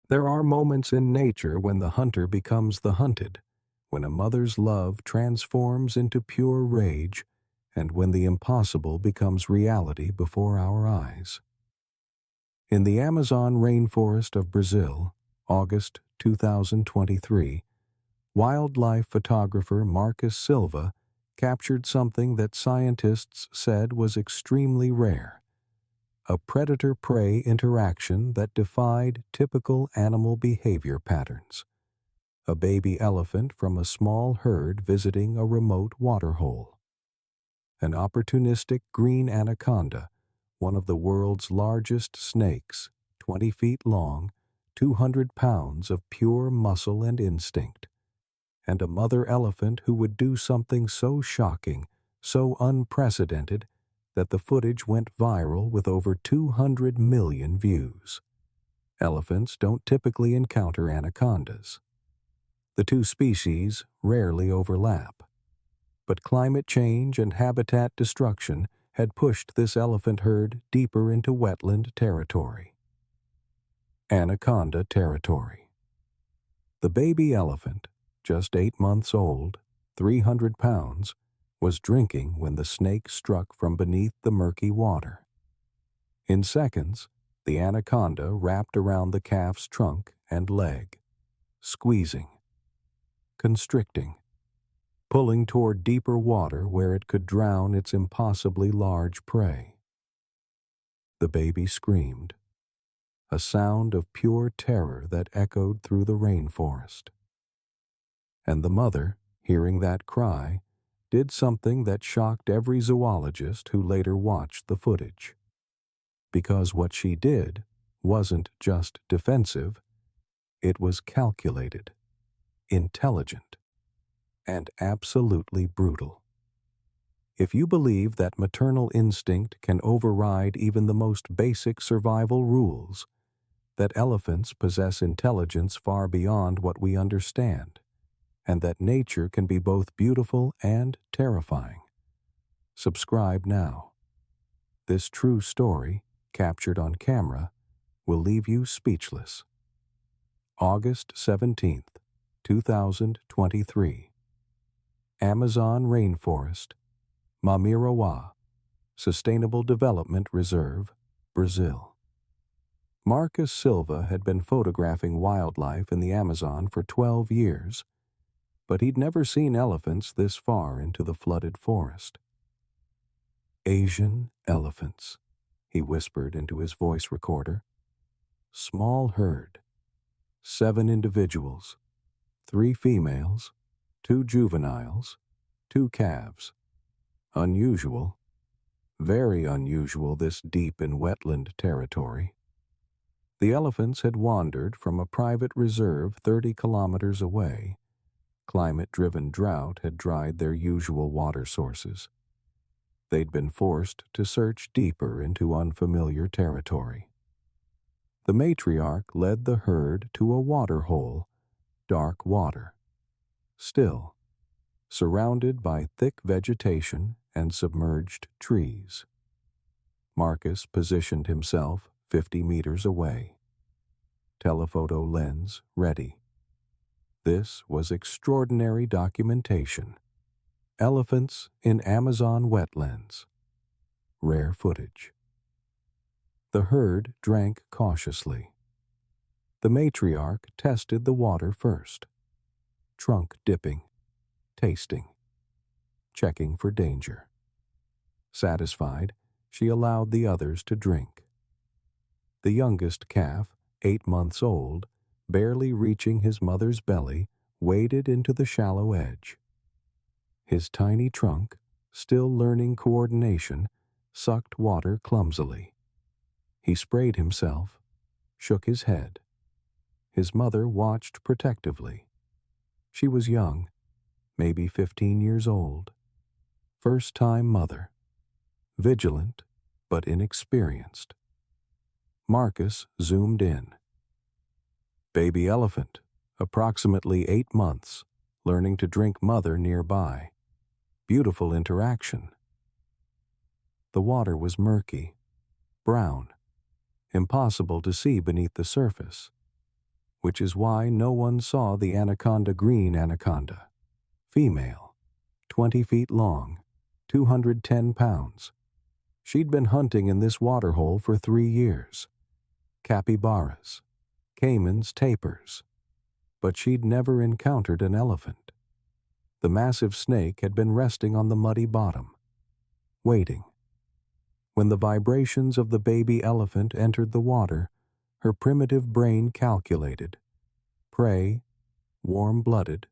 There are moments in nature when the hunter becomes the hunted, when a mother's love transforms into pure rage, and when the impossible becomes reality before our eyes. In the Amazon rainforest of Brazil, August 2023, wildlife photographer Marcus Silva captured something that scientists said was extremely rare: a predator-prey interaction that defied typical animal behavior patterns. A baby elephant from a small herd visiting a remote waterhole. An opportunistic green anaconda, one of the world's largest snakes, 20 feet long, 200 pounds of pure muscle and instinct. And a mother elephant who would do something so shocking, so unprecedented, that the footage went viral with over 200 million views. Elephants don't typically encounter anacondas. The two species rarely overlap. But climate change and habitat destruction had pushed this elephant herd deeper into wetland territory. Anaconda territory. The baby elephant, just 8 months old, 300 pounds, was drinking when the snake struck from beneath the murky water. In seconds, the anaconda wrapped around the calf's trunk and leg, squeezing, constricting, pulling toward deeper water where it could drown its impossibly large prey. The baby screamed, a sound of pure terror that echoed through the rainforest. And the mother, hearing that cry, did something that shocked every zoologist who later watched the footage. Because what she did wasn't just defensive, it was calculated, intelligent, and absolutely brutal. If you believe that maternal instinct can override even the most basic survival rules, that elephants possess intelligence far beyond what we understand, and that nature can be both beautiful and terrifying, subscribe now. This true story, captured on camera, will leave you speechless. August 17th, 2023. Amazon Rainforest, Mamirawa, Sustainable Development Reserve, Brazil. Marcus Silva had been photographing wildlife in the Amazon for 12 years, but he'd never seen elephants this far into the flooded forest. Asian elephants, he whispered into his voice recorder. Small herd, 7 individuals, 3 females, 2 juveniles, 2 calves. Unusual, very unusual this deep in wetland territory. The elephants had wandered from a private reserve 30 kilometers away. Climate-driven drought had dried their usual water sources. They'd been forced to search deeper into unfamiliar territory. The matriarch led the herd to a waterhole, dark water. Still, surrounded by thick vegetation and submerged trees. Marcus positioned himself 50 meters away. Telephoto lens ready. This was extraordinary documentation. Elephants in Amazon wetlands. Rare footage. The herd drank cautiously. The matriarch tested the water first. Trunk dipping, tasting, checking for danger. Satisfied, she allowed the others to drink. The youngest calf, 8 months old, barely reaching his mother's belly, waded into the shallow edge. His tiny trunk, still learning coordination, sucked water clumsily. He sprayed himself, shook his head. His mother watched protectively. She was young, maybe 15 years old. First-time mother. Vigilant, but inexperienced. Marcus zoomed in. Baby elephant, approximately 8 months, learning to drink mother nearby. Beautiful interaction. The water was murky, brown, impossible to see beneath the surface. which is why no one saw the anaconda green anaconda. Female, 20 feet long, 210 pounds. She'd been hunting in this waterhole for 3 years. Capybaras, caimans, tapirs. But she'd never encountered an elephant. The massive snake had been resting on the muddy bottom, waiting. When the vibrations of the baby elephant entered the water, her primitive brain calculated. Prey, warm-blooded,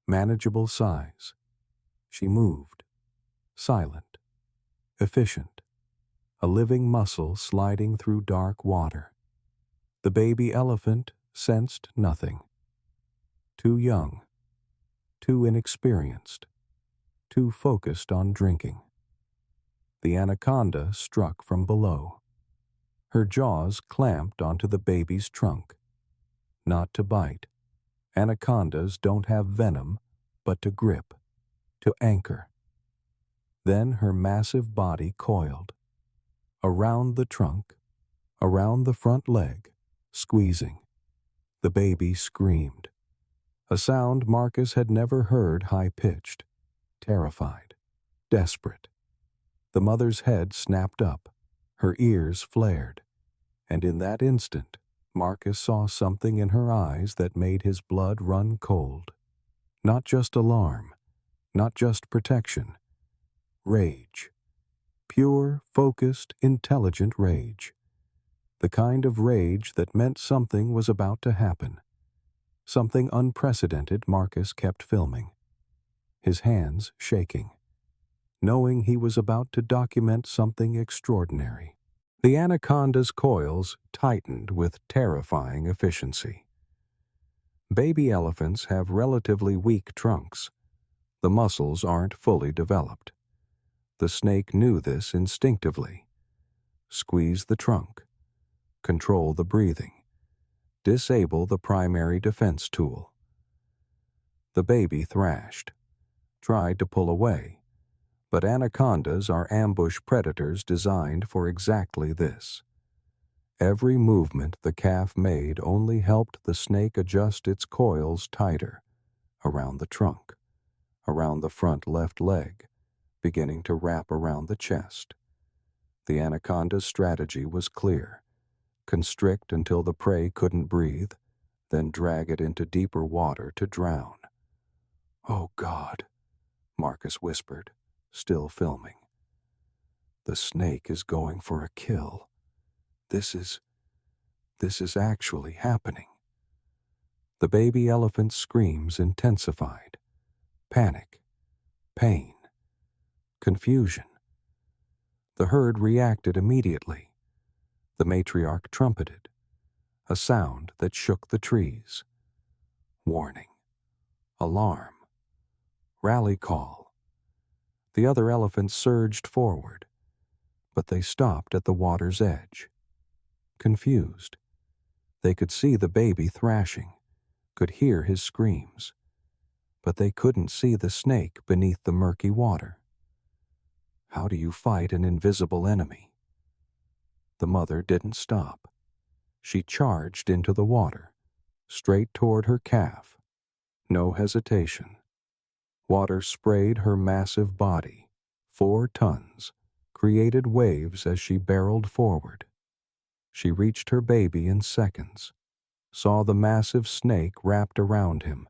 manageable size. She moved, silent, efficient, a living muscle sliding through dark water. The baby elephant sensed nothing. Too young, too inexperienced, too focused on drinking. The anaconda struck from below. Her jaws clamped onto the baby's trunk. Not to bite. Anacondas don't have venom, but to grip, to anchor. Then her massive body coiled. Around the trunk, around the front leg, squeezing. The baby screamed. A sound Marcus had never heard, high-pitched, terrified, desperate. The mother's head snapped up, her ears flared, and in that instant, Marcus saw something in her eyes that made his blood run cold. Not just alarm, not just protection. Rage. Pure, focused, intelligent rage. The kind of rage that meant something was about to happen. Something unprecedented. Marcus kept filming, his hands shaking, knowing he was about to document something extraordinary. The anaconda's coils tightened with terrifying efficiency. Baby elephants have relatively weak trunks. The muscles aren't fully developed. The snake knew this instinctively. Squeeze the trunk. Control the breathing. Disable the primary defense tool. The baby thrashed, tried to pull away, but anacondas are ambush predators designed for exactly this. Every movement the calf made only helped the snake adjust its coils tighter, around the trunk, around the front left leg, beginning to wrap around the chest. The anaconda's strategy was clear. Constrict until the prey couldn't breathe, then drag it into deeper water to drown. "Oh, God," Marcus whispered, still filming. "The snake is going for a kill. This is actually happening." The baby elephant's screams intensified. Panic, pain, confusion. The herd reacted immediately. The matriarch trumpeted, a sound that shook the trees. Warning, alarm, rally call. The other elephants surged forward, but they stopped at the water's edge. Confused. They could see the baby thrashing, could hear his screams, but they couldn't see the snake beneath the murky water. How do you fight an invisible enemy? The mother didn't stop. She charged into the water, straight toward her calf. No hesitation. Water sprayed her massive body, 4 tons, created waves as she barreled forward. She reached her baby in seconds, saw the massive snake wrapped around him,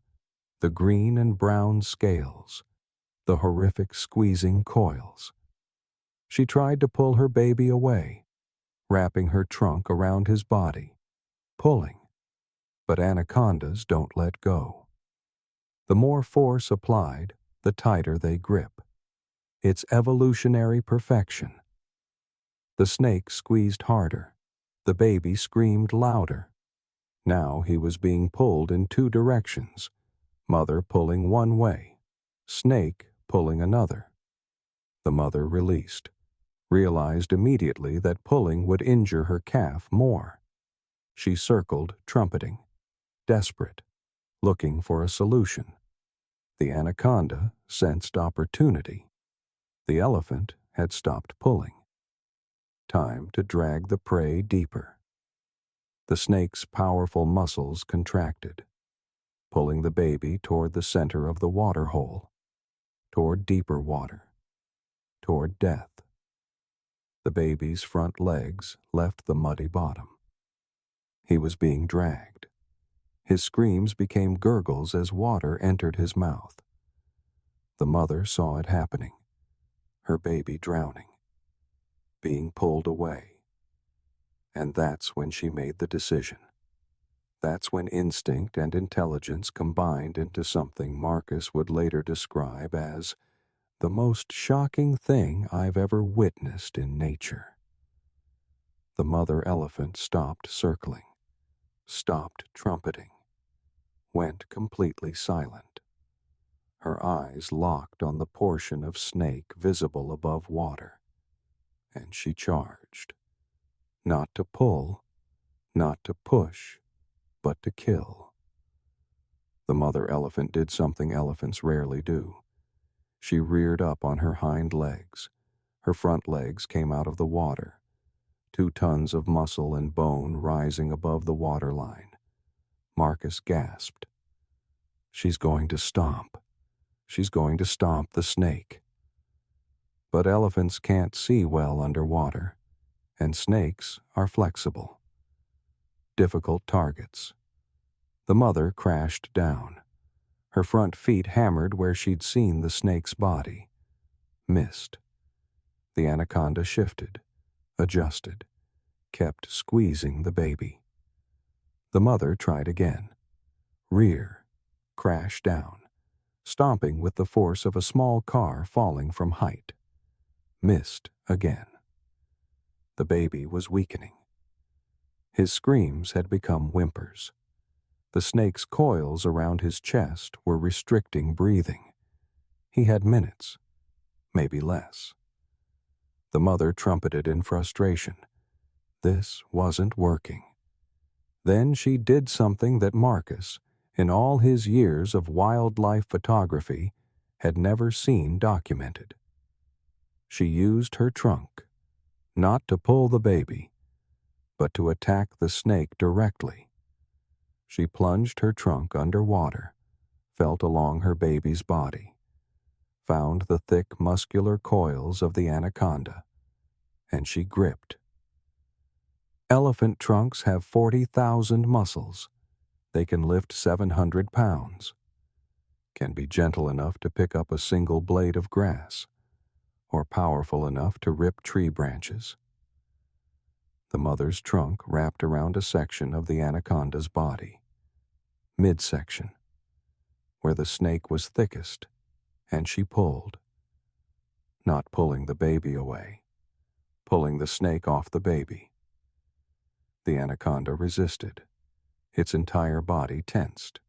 the green and brown scales, the horrific squeezing coils. She tried to pull her baby away, wrapping her trunk around his body, pulling. But anacondas don't let go. The more force applied, the tighter they grip. It's evolutionary perfection. The snake squeezed harder. The baby screamed louder. Now he was being pulled in 2 directions, mother pulling one way, snake pulling another. The mother released, realized immediately that pulling would injure her calf more. She circled, trumpeting, desperate, looking for a solution. The anaconda sensed opportunity. The elephant had stopped pulling. Time to drag the prey deeper. The snake's powerful muscles contracted, pulling the baby toward the center of the water hole, toward deeper water, toward death. The baby's front legs left the muddy bottom. He was being dragged. His screams became gurgles as water entered his mouth. The mother saw it happening, her baby drowning, being pulled away. And that's when she made the decision. That's when instinct and intelligence combined into something Marcus would later describe as the most shocking thing I've ever witnessed in nature. The mother elephant stopped circling, stopped trumpeting, went completely silent. Her eyes locked on the portion of snake visible above water, and she charged. Not to pull, not to push, but to kill. The mother elephant did something elephants rarely do. She reared up on her hind legs. Her front legs came out of the water, 2 tons of muscle and bone rising above the water line. Marcus gasped. She's going to stomp. She's going to stomp the snake. But elephants can't see well underwater, and snakes are flexible. Difficult targets. The mother crashed down. Her front feet hammered where she'd seen the snake's body. Missed. The anaconda shifted, adjusted, kept squeezing the baby. The mother tried again. Rear, crash down, stomping with the force of a small car falling from height. Missed again. The baby was weakening. His screams had become whimpers. The snake's coils around his chest were restricting breathing. He had minutes, maybe less. The mother trumpeted in frustration. This wasn't working. Then she did something that Marcus, in all his years of wildlife photography, had never seen documented. She used her trunk, not to pull the baby, but to attack the snake directly. She plunged her trunk underwater, felt along her baby's body, found the thick muscular coils of the anaconda, and she gripped. Elephant trunks have 40,000 muscles. They can lift 700 pounds, can be gentle enough to pick up a single blade of grass, or powerful enough to rip tree branches. The mother's trunk wrapped around a section of the anaconda's body, midsection, where the snake was thickest, and she pulled. Not pulling the baby away, pulling the snake off the baby. The anaconda resisted, its entire body tensed.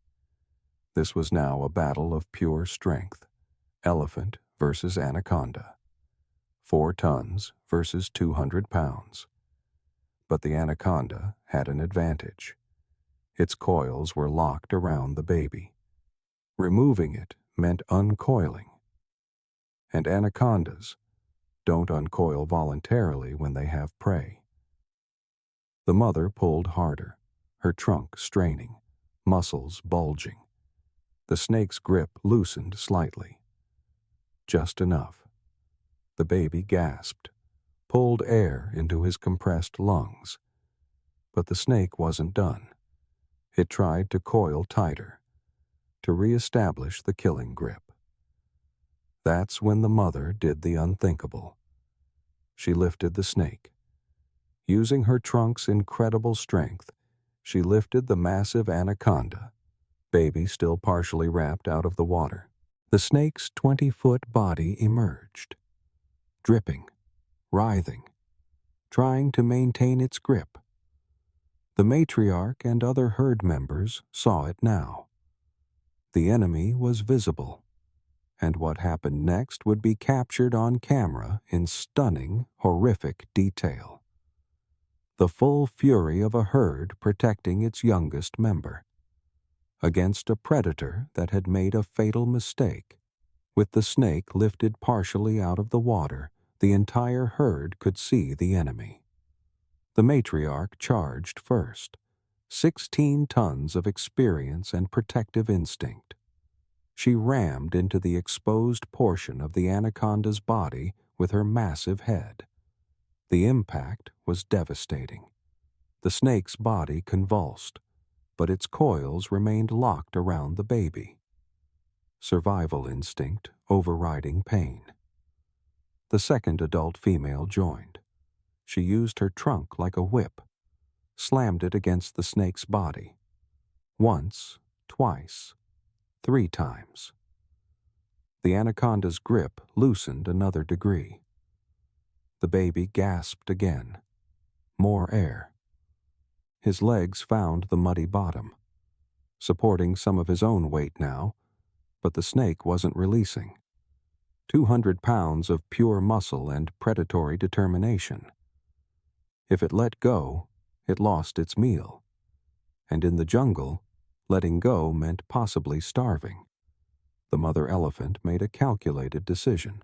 This was now a battle of pure strength, elephant versus anaconda, 4 tons versus 200 pounds. But the anaconda had an advantage. Its coils were locked around the baby. Removing it meant uncoiling. And anacondas don't uncoil voluntarily when they have prey. The mother pulled harder, her trunk straining, muscles bulging. The snake's grip loosened slightly. Just enough. The baby gasped, pulled air into his compressed lungs. But the snake wasn't done. It tried to coil tighter, to reestablish the killing grip. That's when the mother did the unthinkable. She lifted the snake. Using her trunk's incredible strength, she lifted the massive anaconda, baby still partially wrapped, out of the water. The snake's 20-foot body emerged, dripping, writhing, trying to maintain its grip. The matriarch and other herd members saw it now. The enemy was visible, and what happened next would be captured on camera in stunning, horrific detail. The full fury of a herd protecting its youngest member against a predator that had made a fatal mistake. With the snake lifted partially out of the water, the entire herd could see the enemy. The matriarch charged first, 16 tons of experience and protective instinct. She rammed into the exposed portion of the anaconda's body with her massive head. The impact was devastating. The snake's body convulsed, but its coils remained locked around the baby. Survival instinct overriding pain. The second adult female joined. She used her trunk like a whip, slammed it against the snake's body. Once, twice, 3 times. The anaconda's grip loosened another degree. The baby gasped again. More air. His legs found the muddy bottom, supporting some of his own weight now, but the snake wasn't releasing. 200 pounds of pure muscle and predatory determination. If it let go, it lost its meal. And in the jungle, letting go meant possibly starving. The mother elephant made a calculated decision.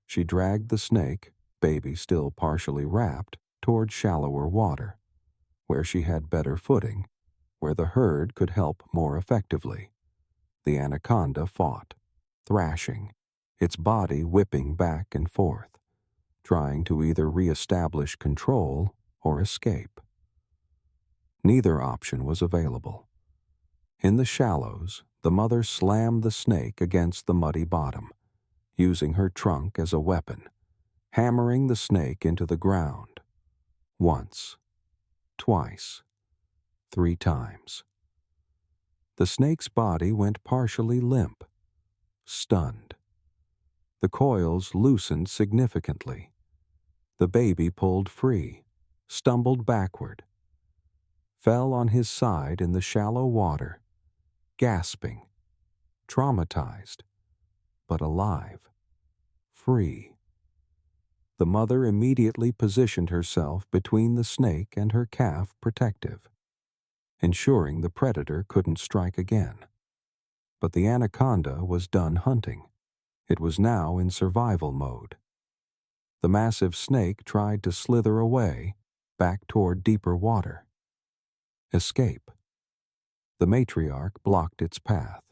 She dragged the snake, baby still partially wrapped, toward shallower water, where she had better footing, where the herd could help more effectively. The anaconda fought, thrashing, its body whipping back and forth, trying to either re-establish control or escape. Neither option was available. In the shallows, the mother slammed the snake against the muddy bottom, using her trunk as a weapon, hammering the snake into the ground. Once, twice, 3 times. The snake's body went partially limp, stunned. The coils loosened significantly. The baby pulled free, stumbled backward, fell on his side in the shallow water, gasping, traumatized, but alive, free. The mother immediately positioned herself between the snake and her calf protective, ensuring the predator couldn't strike again. But the anaconda was done hunting. It was now in survival mode. The massive snake tried to slither away, back toward deeper water. Escape. The matriarch blocked its path,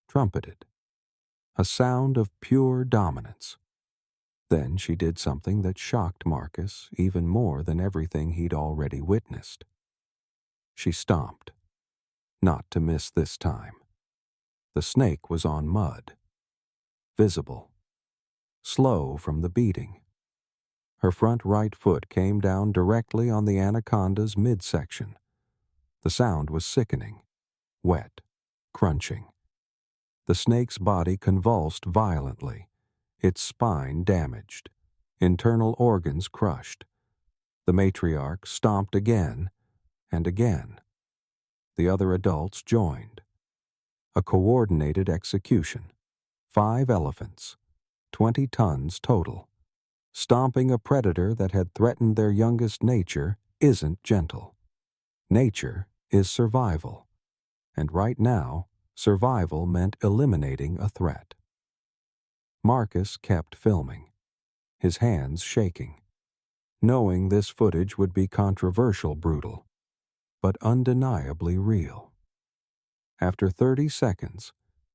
trumpeted, a sound of pure dominance. Then she did something that shocked Marcus even more than everything he'd already witnessed. She stomped, not to miss this time. The snake was on mud, visible, slow from the beating. Her front right foot came down directly on the anaconda's midsection. The sound was sickening, wet, crunching. The snake's body convulsed violently, its spine damaged, internal organs crushed. The matriarch stomped again and again. The other adults joined. A coordinated execution. 5 elephants, 20 tons total. Stomping a predator that had threatened their youngest nature isn't gentle. Nature is survival, and right now, survival meant eliminating a threat. Marcus kept filming, his hands shaking, knowing this footage would be controversial brutal, but undeniably real. After 30 seconds,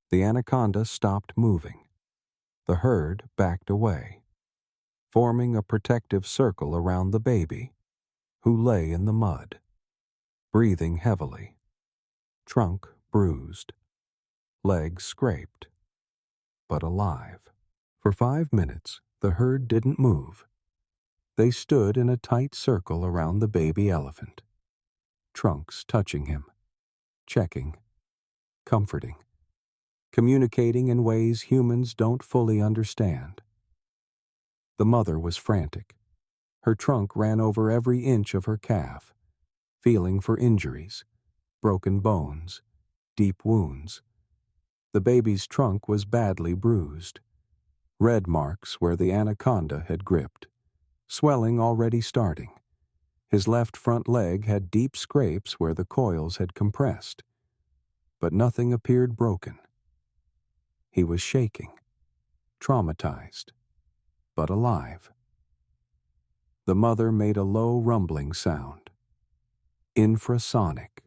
the anaconda stopped moving. The herd backed away, forming a protective circle around the baby, who lay in the mud, breathing heavily, trunk bruised, legs scraped, but alive. For 5 minutes, the herd didn't move. They stood in a tight circle around the baby elephant, trunks touching him, checking, comforting, communicating in ways humans don't fully understand. The mother was frantic. Her trunk ran over every inch of her calf, feeling for injuries, broken bones, deep wounds. The baby's trunk was badly bruised, red marks where the anaconda had gripped, swelling already starting. His left front leg had deep scrapes where the coils had compressed, but nothing appeared broken. He was shaking, traumatized, but alive. The mother made a low rumbling sound. infrasonic,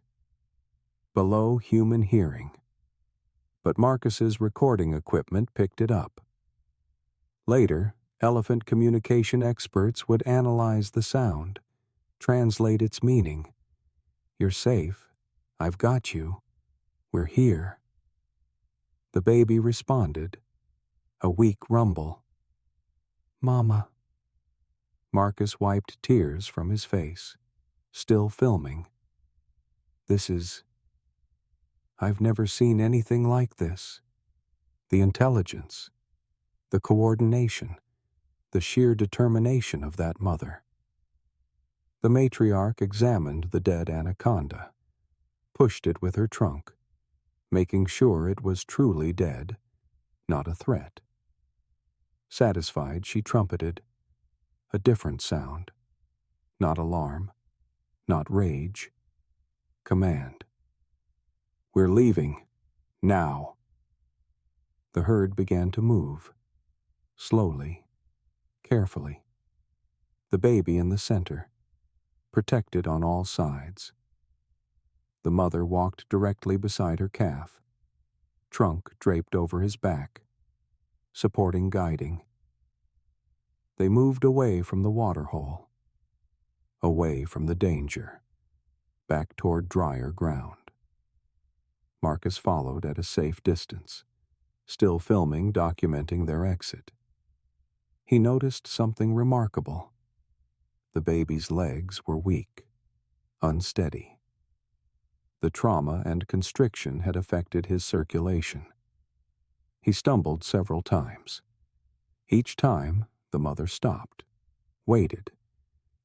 below human hearing. But Marcus's recording equipment picked it up. Later, elephant communication experts would analyze the sound, translate its meaning. You're safe. I've got you. We're here. The baby responded, a weak rumble. Mama. Marcus wiped tears from his face, still filming. I've never seen anything like this. The intelligence, the coordination, the sheer determination of that mother. The matriarch examined the dead anaconda, pushed it with her trunk, making sure it was truly dead, not a threat. Satisfied, she trumpeted, a different sound, not alarm, not rage, command. We're leaving, now. The herd began to move, slowly, carefully. The baby in the center, protected on all sides. The mother walked directly beside her calf, trunk draped over his back, supporting guiding. They moved away from the waterhole, away from the danger, back toward drier ground. Marcus followed at a safe distance, still filming, documenting their exit. He noticed something remarkable. The baby's legs were weak, unsteady. The trauma and constriction had affected his circulation. He stumbled several times. Each time, the mother stopped, waited,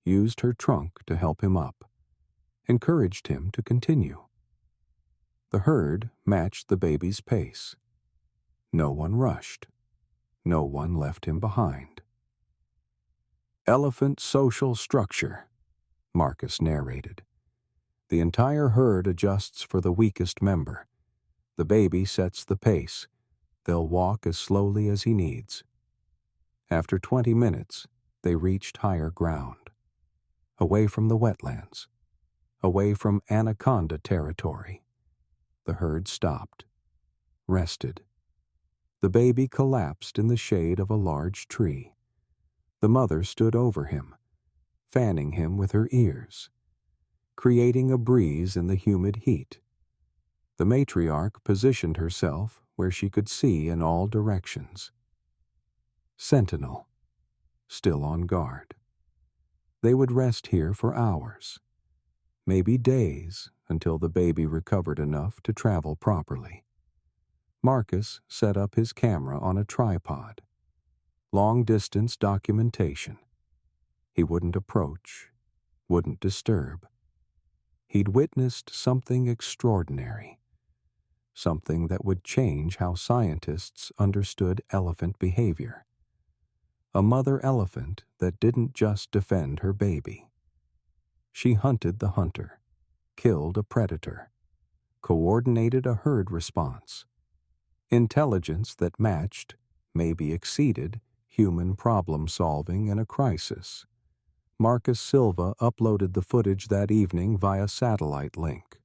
used her trunk to help him up, encouraged him to continue. The herd matched the baby's pace. No one rushed. No one left him behind. Elephant social structure, Marcus narrated. The entire herd adjusts for the weakest member. The baby sets the pace. They'll walk as slowly as he needs. After 20 minutes, they reached higher ground, away from the wetlands, away from Anaconda territory. The herd stopped, rested. The baby collapsed in the shade of a large tree. The mother stood over him, fanning him with her ears, creating a breeze in the humid heat. The matriarch positioned herself where she could see in all directions. Sentinel, still on guard. They would rest here for hours, maybe days, until the baby recovered enough to travel properly. Marcus set up his camera on a tripod. Long-distance documentation. He wouldn't approach, wouldn't disturb. He'd witnessed something extraordinary, something that would change how scientists understood elephant behavior. A mother elephant that didn't just defend her baby. She hunted the hunter, killed a predator, coordinated a herd response. Intelligence that matched, maybe exceeded, human problem-solving in a crisis. Marcus Silva uploaded the footage that evening via satellite link.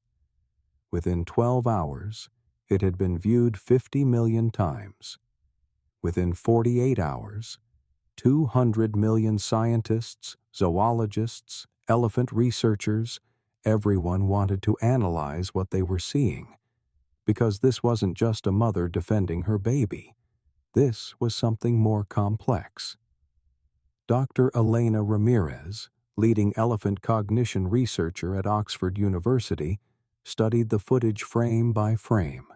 Within 12 hours, it had been viewed 50 million times. Within 48 hours, 200 million scientists, zoologists, elephant researchers, everyone wanted to analyze what they were seeing, because this wasn't just a mother defending her baby. This was something more complex. Dr. Elena Ramirez, leading elephant cognition researcher at Oxford University, studied the footage frame by frame.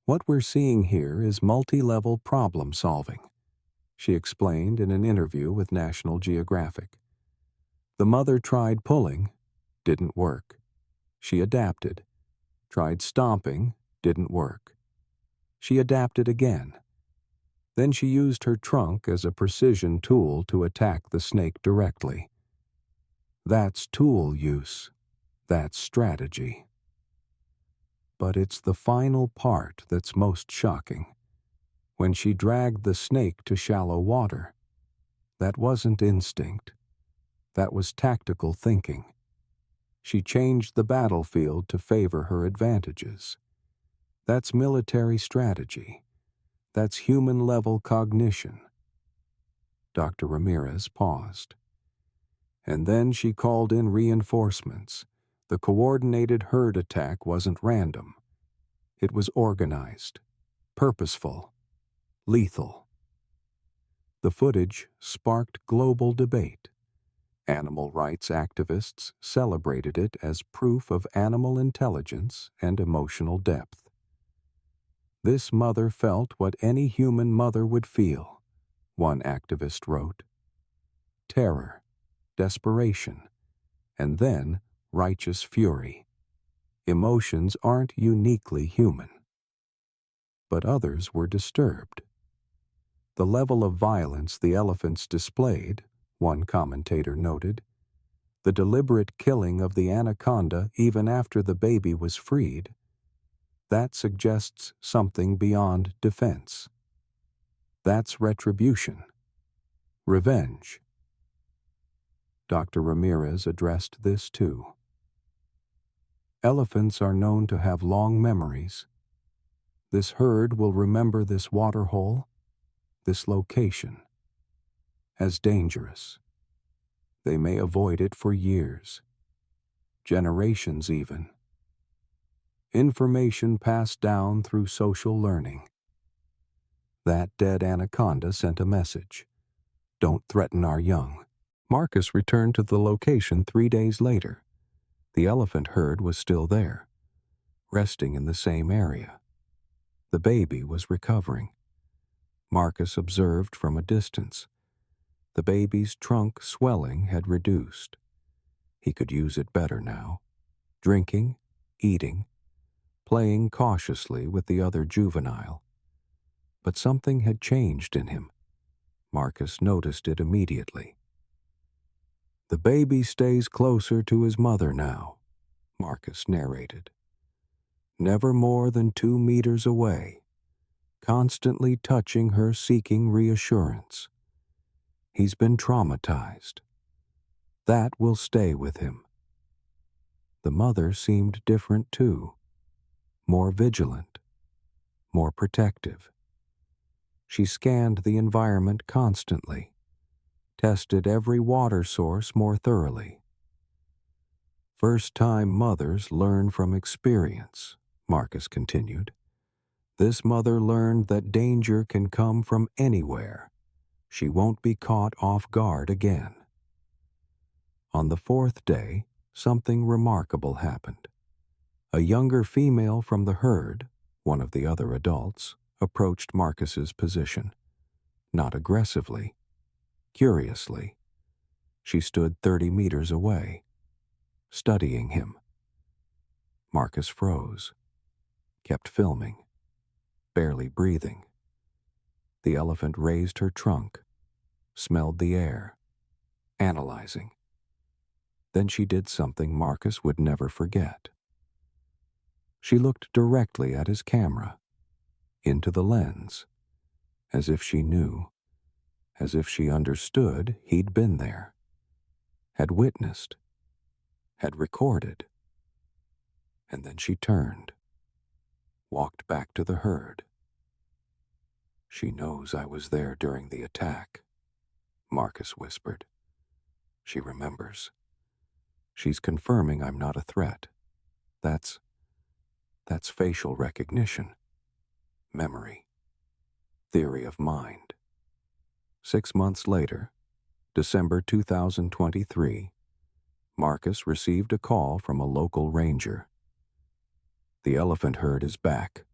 What we're seeing here is multi-level problem solving, she explained in an interview with National Geographic. The mother tried pulling, didn't work. She adapted, tried stomping, didn't work. She adapted again. Then she used her trunk as a precision tool to attack the snake directly. That's tool use. That's strategy. But it's the final part that's most shocking. When she dragged the snake to shallow water, that wasn't instinct. That was tactical thinking. She changed the battlefield to favor her advantages. That's military strategy. That's human-level cognition. Dr. Ramirez paused. And then she called in reinforcements. The coordinated herd attack wasn't random. It was organized, purposeful, lethal. The footage sparked global debate. Animal rights activists celebrated it as proof of animal intelligence and emotional depth. This mother felt what any human mother would feel, one activist wrote. Terror, desperation, and then righteous fury. Emotions aren't uniquely human. But others were disturbed. The level of violence the elephants displayed, one commentator noted, the deliberate killing of the anaconda even after the baby was freed, that suggests something beyond defense. That's retribution, revenge. Dr. Ramirez addressed this too. Elephants are known to have long memories. This herd will remember this waterhole, this location, as dangerous. They may avoid it for years, generations even. Information passed down through social learning. That dead anaconda sent a message. Don't threaten our young. Marcus returned to the location 3 days later. The elephant herd was still there, resting in the same area. The baby was recovering. Marcus observed from a distance. The baby's trunk swelling had reduced. He could use it better now. Drinking, eating, playing cautiously with the other juvenile. But something had changed in him. Marcus noticed it immediately. The baby stays closer to his mother now, Marcus narrated. Never more than 2 meters away, constantly touching her, seeking reassurance. He's been traumatized. That will stay with him. The mother seemed different too, more vigilant, more protective. She scanned the environment constantly, tested every water source more thoroughly. First-time mothers learn from experience, Marcus continued. This mother learned that danger can come from anywhere. She won't be caught off guard again. On the 4th day, something remarkable happened. A younger female from the herd, one of the other adults, approached Marcus's position. Not aggressively, curiously. She stood 30 meters away, studying him. Marcus froze, kept filming, barely breathing. The elephant raised her trunk, smelled the air, analyzing. Then she did something Marcus would never forget. She looked directly at his camera, into the lens, as if she knew, as if she understood he'd been there, had witnessed, had recorded. And then she turned, walked back to the herd. She knows I was there during the attack, Marcus whispered. She remembers. She's confirming I'm not a threat. That's facial recognition, memory, theory of mind. 6 months later, December 2023, Marcus received a call from a local ranger. The elephant herd is back,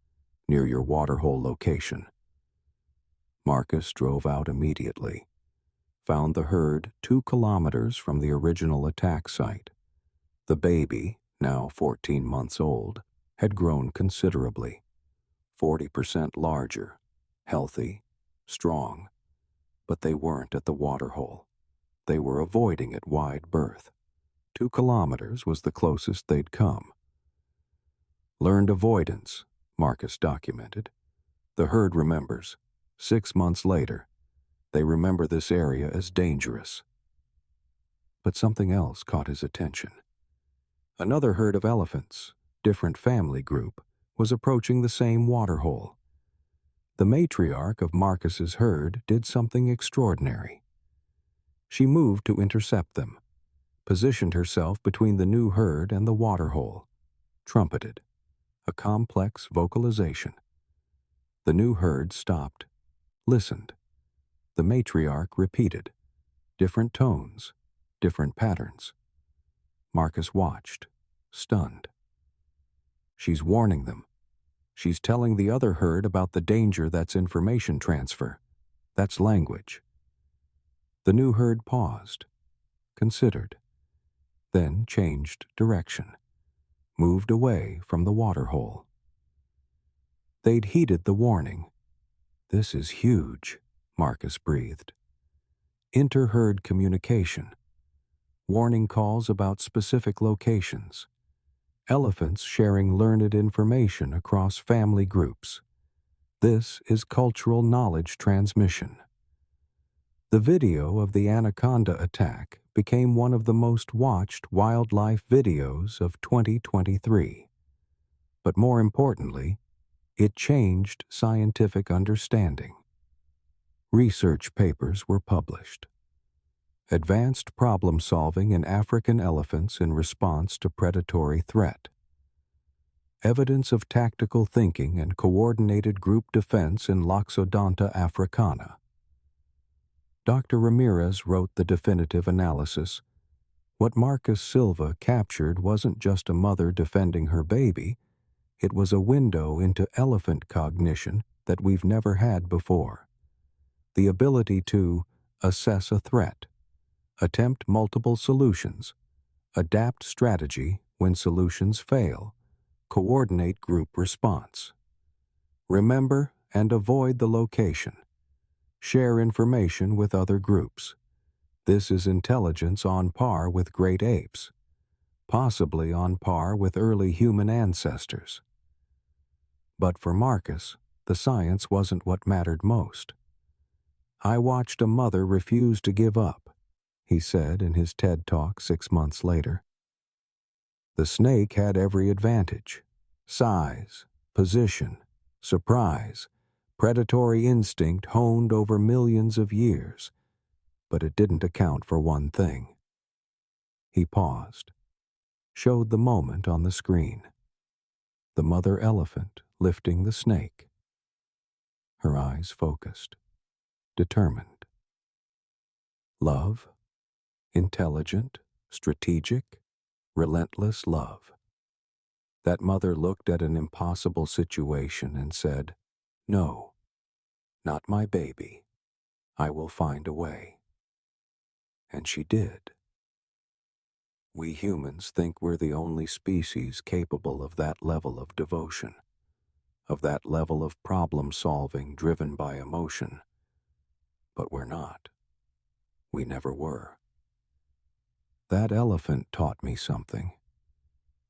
near your waterhole location. Marcus drove out immediately, found the herd 2 kilometers from the original attack site. The baby, now 14 months old, had grown considerably, 40% larger, healthy, strong. But they weren't at the waterhole. They were avoiding it wide berth. 2 kilometers was the closest they'd come. Learned avoidance, Marcus documented. The herd remembers. 6 months later, they remember this area as dangerous. But something else caught his attention. Another herd of elephants, different family group, was approaching the same waterhole. The matriarch of Marcus's herd did something extraordinary. She moved to intercept them, positioned herself between the new herd and the waterhole, trumpeted, a complex vocalization. The new herd stopped, listened. The matriarch repeated, different tones, different patterns. Marcus watched, stunned. She's warning them. She's telling the other herd about the danger that's information transfer. That's language. The new herd paused, considered, then changed direction, moved away from the waterhole. They'd heeded the warning. This is huge, Marcus breathed. Inter-herd communication. Warning calls about specific locations. Elephants sharing learned information across family groups. This is cultural knowledge transmission. The video of the Anaconda attack became one of the most watched wildlife videos of 2023. But more importantly, it changed scientific understanding. Research papers were published. Advanced problem solving in African elephants in response to predatory threat. Evidence of tactical thinking and coordinated group defense in Loxodonta africana. Dr. Ramirez wrote the definitive analysis. What Marcus Silva captured wasn't just a mother defending her baby, it was a window into elephant cognition that we've never had before. The ability to assess a threat, attempt multiple solutions, adapt strategy when solutions fail, coordinate group response. Remember and avoid the location. Share information with other groups. This is intelligence on par with great apes, possibly on par with early human ancestors. But for Marcus, the science wasn't what mattered most. I watched a mother refuse to give up, he said in his TED Talk 6 months later. The snake had every advantage: size, position, surprise, predatory instinct honed over millions of years, but it didn't account for one thing. He paused, showed the moment on the screen. The mother elephant lifting the snake. Her eyes focused, determined. Love, intelligent, strategic, relentless love. That mother looked at an impossible situation and said, "No, not my baby. I will find a way." And she did. We humans think we're the only species capable of that level of devotion, of that level of problem solving driven by emotion. But we're not. We never were. That elephant taught me something.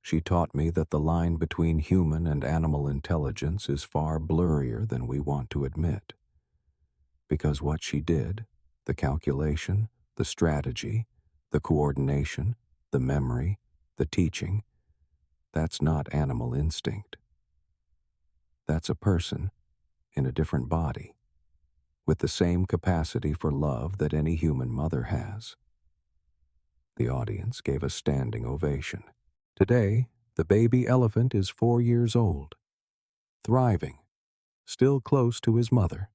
She taught me that the line between human and animal intelligence is far blurrier than we want to admit. Because what she did, the calculation, the strategy, the coordination, the memory, the teaching, that's not animal instinct. That's a person in a different body, with the same capacity for love that any human mother has. The audience gave a standing ovation. Today, the baby elephant is 4 years old, thriving, still close to his mother.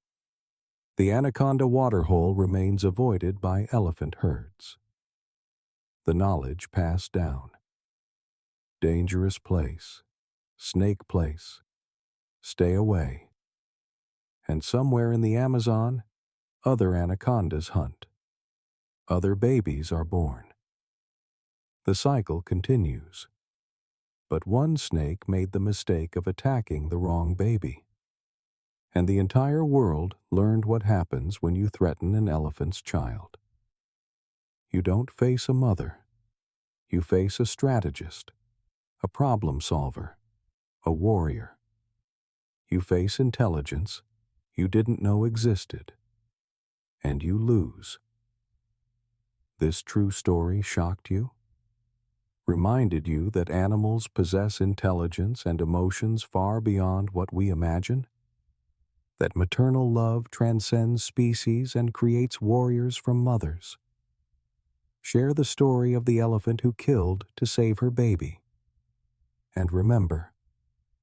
The Anaconda waterhole remains avoided by elephant herds. The knowledge passed down. Dangerous place, snake place, stay away. And somewhere in the Amazon, other anacondas hunt. Other babies are born. The cycle continues. But one snake made the mistake of attacking the wrong baby. And the entire world learned what happens when you threaten an elephant's child. You don't face a mother. You face a strategist, a problem solver, a warrior. You face intelligence you didn't know existed, and you lose. This true story shocked you? reminded you that animals possess intelligence and emotions far beyond what we imagine, that maternal love transcends species and creates warriors from mothers. Share the story of the elephant who killed to save her baby. And remember,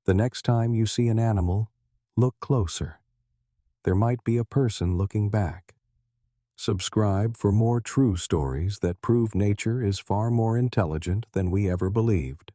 the next time you see an animal, look closer. There might be a person looking back. Subscribe for more true stories that prove nature is far more intelligent than we ever believed.